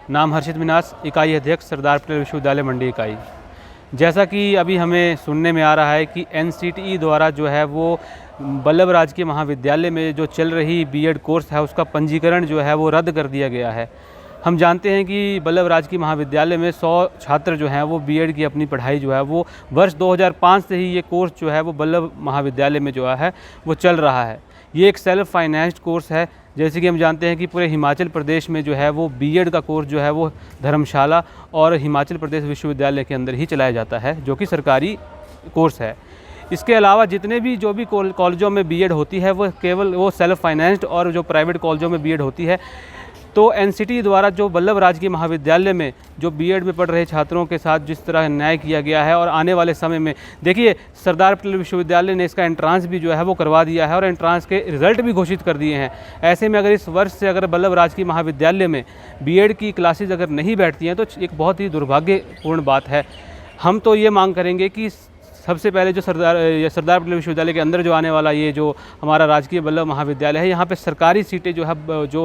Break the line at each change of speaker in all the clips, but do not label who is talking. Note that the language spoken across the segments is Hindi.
नाम हर्षित मिनास, इकाई अध्यक्ष सरदार पटेल विश्वविद्यालय मंडी इकाई। जैसा कि अभी हमें सुनने में आ रहा है कि एनसीटीई द्वारा जो है वो वल्लभ राजकीय महाविद्यालय में जो चल रही बीएड कोर्स है उसका पंजीकरण जो है वो रद्द कर दिया गया है। हम जानते हैं कि वल्लभ राजकीय महाविद्यालय में 100 छात्र जो हैं वो बीएड की अपनी पढ़ाई जो है वो वर्ष 2005 से ही ये कोर्स जो है वो वल्लभ महाविद्यालय में जो है वो चल रहा है। ये एक सेल्फ फाइनेंस्ड कोर्स है। जैसे कि हम जानते हैं कि पूरे हिमाचल प्रदेश में जो है वो बीएड का कोर्स जो है वो धर्मशाला और हिमाचल प्रदेश विश्वविद्यालय के अंदर ही चलाया जाता है, जो कि सरकारी कोर्स है। इसके अलावा जितने भी जो भी कॉलेजों में बीएड होती है वो केवल वो सेल्फ फाइनेंस्ड, और जो प्राइवेट कॉलेजों में बीएड होती है तो एनसीटी द्वारा जो वल्लभ राजकीय महाविद्यालय में जो बीएड में पढ़ रहे छात्रों के साथ जिस तरह न्याय किया गया है, और आने वाले समय में देखिए सरदार पटेल विश्वविद्यालय ने इसका एंट्रांस भी जो है वो करवा दिया है और एंट्रांस के रिज़ल्ट भी घोषित कर दिए हैं। ऐसे में अगर इस वर्ष से अगर वल्लभ राजकीय महाविद्यालय में बीएड की क्लासेज अगर नहीं बैठती हैं तो एक बहुत ही दुर्भाग्यपूर्ण बात है। हम तो ये मांग करेंगे कि सबसे पहले जो सरदार पटेल विश्वविद्यालय के अंदर जो आने वाला ये जो हमारा राजकीय वल्लभ महाविद्यालय है, यहाँ पे सरकारी सीटें जो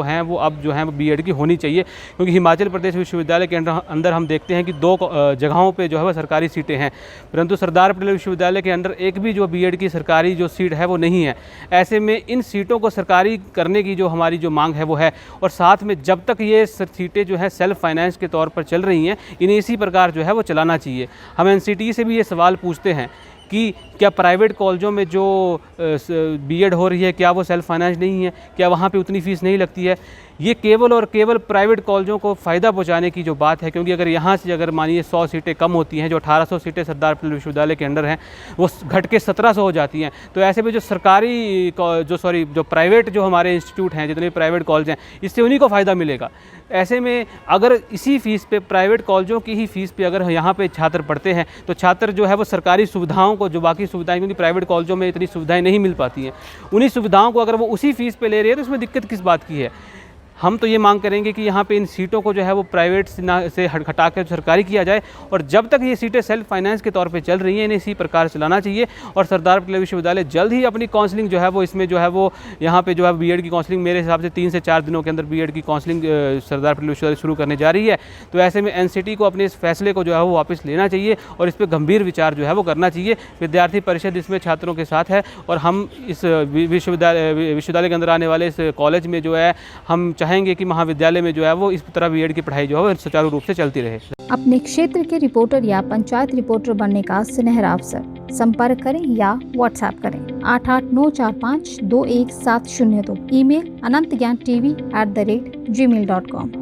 हैं वो अब जो हैं वो बीएड की होनी चाहिए, क्योंकि हिमाचल प्रदेश विश्वविद्यालय के अंदर हम देखते हैं कि 2 जगहों पे जो है वो सरकारी सीटें हैं, परंतु सरदार पटेल विश्वविद्यालय के अंदर एक भी जो बीएड की सरकारी जो सीट है वो नहीं है। ऐसे में इन सीटों को सरकारी करने की जो हमारी जो मांग है वो है, और साथ में जब तक ये सीटें जो है सेल्फ फाइनेंस के तौर पर चल रही हैं इन्हें इसी प्रकार जो है वो चलाना चाहिए। हम एनसीटीई से भी ये सवाल पूछते हैं कि क्या प्राइवेट कॉलेजों में जो बीएड हो रही है क्या वो सेल्फ फाइनेंस नहीं है, क्या वहाँ पे उतनी फ़ीस नहीं लगती है? ये केवल और केवल प्राइवेट कॉलेजों को फ़ायदा पहुँचाने की जो बात है, क्योंकि अगर यहाँ से अगर मानिए 100 सीटें कम होती हैं, जो 1800 सीटें सरदार पटेल विश्वविद्यालय के अंडर हैं वो घट के 1700 हो जाती हैं, तो ऐसे में जो सरकारी जो प्राइवेट जो हमारे इंस्टीट्यूट हैं, जितने प्राइवेट कॉलेज हैं, इससे उन्हीं को फ़ायदा मिलेगा। ऐसे में अगर इसी फ़ीस पे प्राइवेट कॉलेजों की ही फ़ीस पे अगर यहाँ पे छात्र पढ़ते हैं तो छात्र जो है वो सरकारी सुविधाओं को, जो बाकी सुविधाएं, क्योंकि प्राइवेट कॉलेजों में इतनी सुविधाएं नहीं मिल पाती हैं, उन्हीं सुविधाओं को अगर वो उसी फ़ीस पे ले रहे हैं तो इसमें दिक्कत किस बात की है? हम तो ये मांग करेंगे कि यहाँ पे इन सीटों को जो है वो प्राइवेट से हटा कर सरकारी किया जाए, और जब तक ये सीटें सेल्फ फाइनेंस के तौर पे चल रही हैं इन्हें इसी प्रकार चलाना चाहिए। और सरदार पटेल विश्वविद्यालय जल्द ही अपनी काउंसलिंग जो है वो इसमें जो है वो यहाँ पे जो है बीएड की काउंसलिंग मेरे हिसाब से 3 से 4 दिनों के अंदर बीएड की काउंसलिंग सरदार पटेल विश्वविद्यालय शुरू करने जा रही है। तो ऐसे में एनसीटी को अपने इस फैसले को जो है वो वापस लेना चाहिए और इस पर गंभीर विचार जो है वो करना चाहिए। विद्यार्थी परिषद इसमें छात्रों के साथ है, और हम इस विश्वविद्यालय के अंदर आने वाले इस कॉलेज में जो है हम चाहेंगे कि महाविद्यालय में जो है वो इस तरह बीएड की पढ़ाई जो है सुचारू रूप से चलती रहे।
अपने क्षेत्र के रिपोर्टर या पंचायत रिपोर्टर बनने का सुनहरा अवसर, संपर्क करें या व्हाट्सएप करें 8894521702। Email anantgyan.tv@gmail.com।